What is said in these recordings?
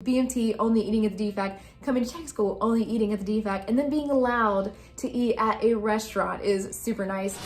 BMT, only eating at the DFAC, coming to tech school, only eating at the DFAC, and then being allowed to eat at a restaurant is super nice.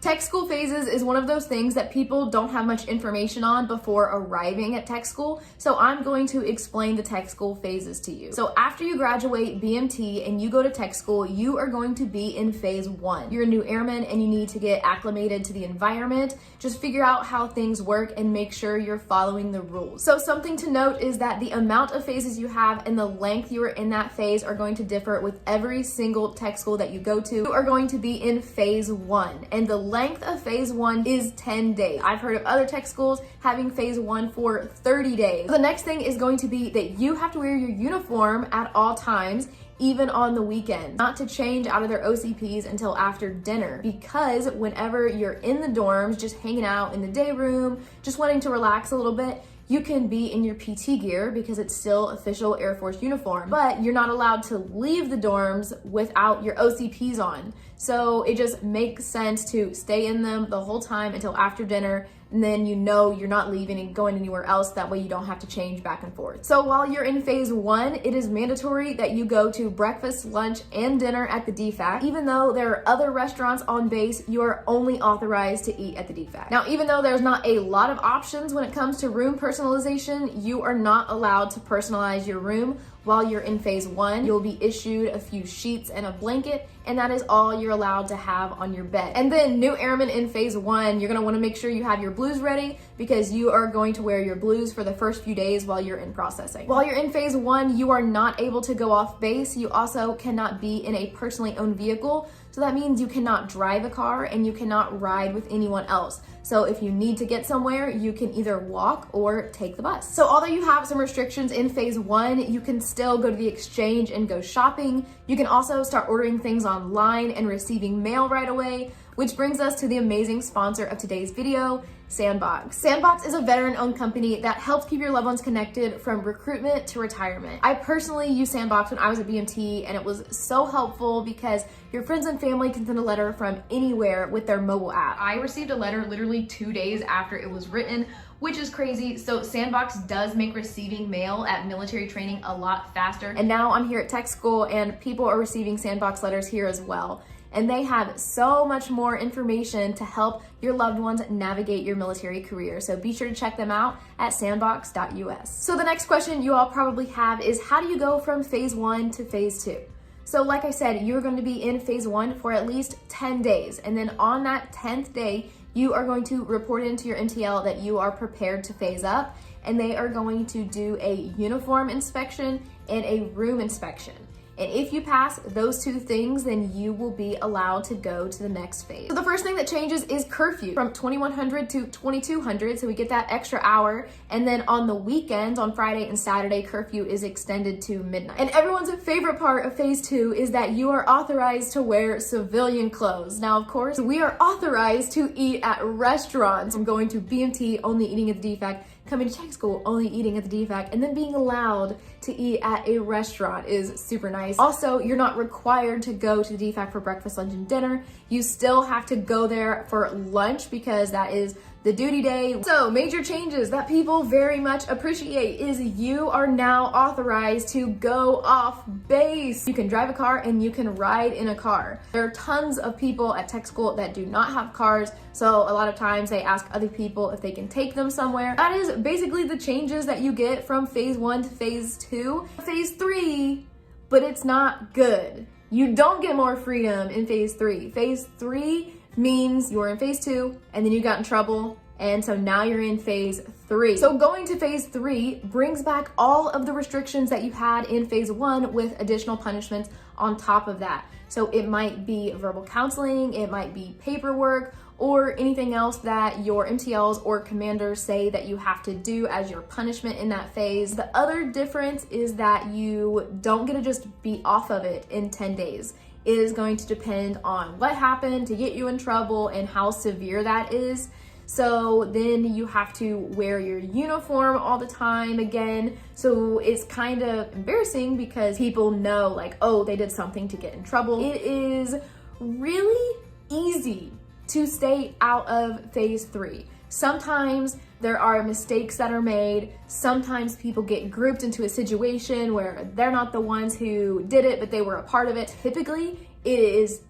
Tech school phases is one of those things that people don't have much information on before arriving at tech school, so I'm going to explain the tech school phases to you. So after you graduate BMT and you go to tech school, you are going to be in phase 1. You're a new airman and you need to get acclimated to the environment, just figure out how things work and make sure you're following the rules. So something to note is that the amount of phases you have and the length you are in that phase are going to differ with every single tech school that you go to. You are going to be in phase 1, and the length of phase 1 is 10 days. I've heard of other tech schools having phase 1 for 30 days. The next thing is going to be that you have to wear your uniform at all times, even on the weekend, not to change out of their OCPs until after dinner, because whenever you're in the dorms, just hanging out in the day room, just wanting to relax a little bit, you can be in your PT gear because it's still official Air Force uniform, but you're not allowed to leave the dorms without your OCPs on. So it just makes sense to stay in them the whole time until after dinner, and then you know you're not leaving and going anywhere else. That way you don't have to change back and forth. So while you're in phase 1, it is mandatory that you go to breakfast, lunch, and dinner at the DFAC. Even though there are other restaurants on base, you are only authorized to eat at the DFAC. Now, even though there's not a lot of options when it comes to room personalization, you are not allowed to personalize your room. While you're in phase 1, you'll be issued a few sheets and a blanket, and that is all you're allowed to have on your bed. And then new airmen in phase 1, you're gonna wanna make sure you have your blues ready because you are going to wear your blues for the first few days while you're in processing. While you're in phase 1, you are not able to go off base. You also cannot be in a personally owned vehicle. So that means you cannot drive a car and you cannot ride with anyone else. So if you need to get somewhere, you can either walk or take the bus. So although you have some restrictions in phase 1, you can still go to the exchange and go shopping. You can also start ordering things online and receiving mail right away, which brings us to the amazing sponsor of today's video, Sandbox. Sandbox is a veteran-owned company that helps keep your loved ones connected from recruitment to retirement. I personally used Sandbox when I was at BMT, and it was so helpful because your friends and family can send a letter from anywhere with their mobile app. I received a letter literally 2 days after it was written, which is crazy. So Sandbox does make receiving mail at military training a lot faster. And now I'm here at tech school and people are receiving Sandbox letters here as well. And they have so much more information to help your loved ones navigate your military career. So be sure to check them out at sandbox.us. So the next question you all probably have is, how do you go from phase 1 to phase 2? So like I said, you're going to be in phase 1 for at least 10 days. And then on that 10th day, you are going to report into your MTL that you are prepared to phase up, and they are going to do a uniform inspection and a room inspection. And if you pass those 2 things, then you will be allowed to go to the next phase. So the first thing that changes is curfew from 2100 to 2200. So we get that extra hour. And then on the weekends, on Friday and Saturday, curfew is extended to midnight. And everyone's favorite part of phase 2 is that you are authorized to wear civilian clothes. Now, of course, we are authorized to eat at restaurants. I'm going to BMT, only eating at the DFAC, coming to tech school, only eating at the DFAC, and then being allowed to eat at a restaurant is super nice. Also, you're not required to go to the DFAC for breakfast, lunch, and dinner. You still have to go there for lunch because that is the duty day. So major changes that people very much appreciate is you are now authorized to go off base. You can drive a car and you can ride in a car. There are tons of people at tech school that do not have cars, so a lot of times they ask other people if they can take them somewhere. That is basically the changes that you get from phase 1 to phase 2. Phase 3, but it's not good. You don't get more freedom in phase 3. Phase 3 means you were in phase 2 and then you got in trouble, and so now you're in phase 3. So going to phase 3 brings back all of the restrictions that you had in phase 1 with additional punishments on top of that. So it might be verbal counseling, it might be paperwork, or anything else that your MTLs or commanders say that you have to do as your punishment in that phase. The other difference is that you don't get to just be off of it in 10 days. It is going to depend on what happened to get you in trouble and how severe that is. So then you have to wear your uniform all the time again. So it's kind of embarrassing because people know like, oh, they did something to get in trouble. It is really easy to stay out of phase 3. Sometimes there are mistakes that are made. Sometimes people get grouped into a situation where they're not the ones who did it, but they were a part of it. Typically, it is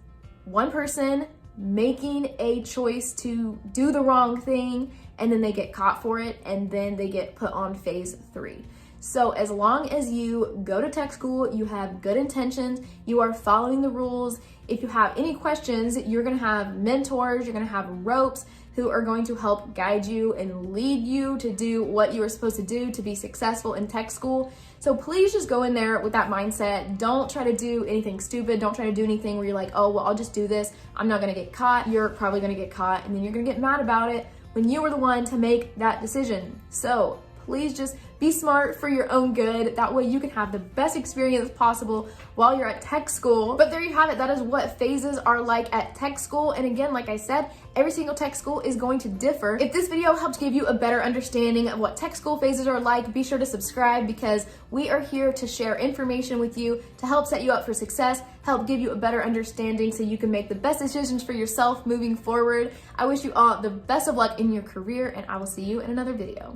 one person making a choice to do the wrong thing, and then they get caught for it, and then they get put on phase 3. So as long as you go to tech school, you have good intentions, you are following the rules. If you have any questions, you're gonna have mentors, you're gonna have ropes who are going to help guide you and lead you to do what you are supposed to do to be successful in tech school. So please just go in there with that mindset. Don't try to do anything stupid. Don't try to do anything where you're like, oh, well, I'll just do this. I'm not gonna get caught. You're probably gonna get caught, and then you're gonna get mad about it when you were the one to make that decision. So please just be smart for your own good. That way you can have the best experience possible while you're at tech school. But there you have it. That is what phases are like at tech school. And again, like I said, every single tech school is going to differ. If this video helped give you a better understanding of what tech school phases are like, be sure to subscribe, because we are here to share information with you to help set you up for success, help give you a better understanding so you can make the best decisions for yourself moving forward. I wish you all the best of luck in your career, and I will see you in another video.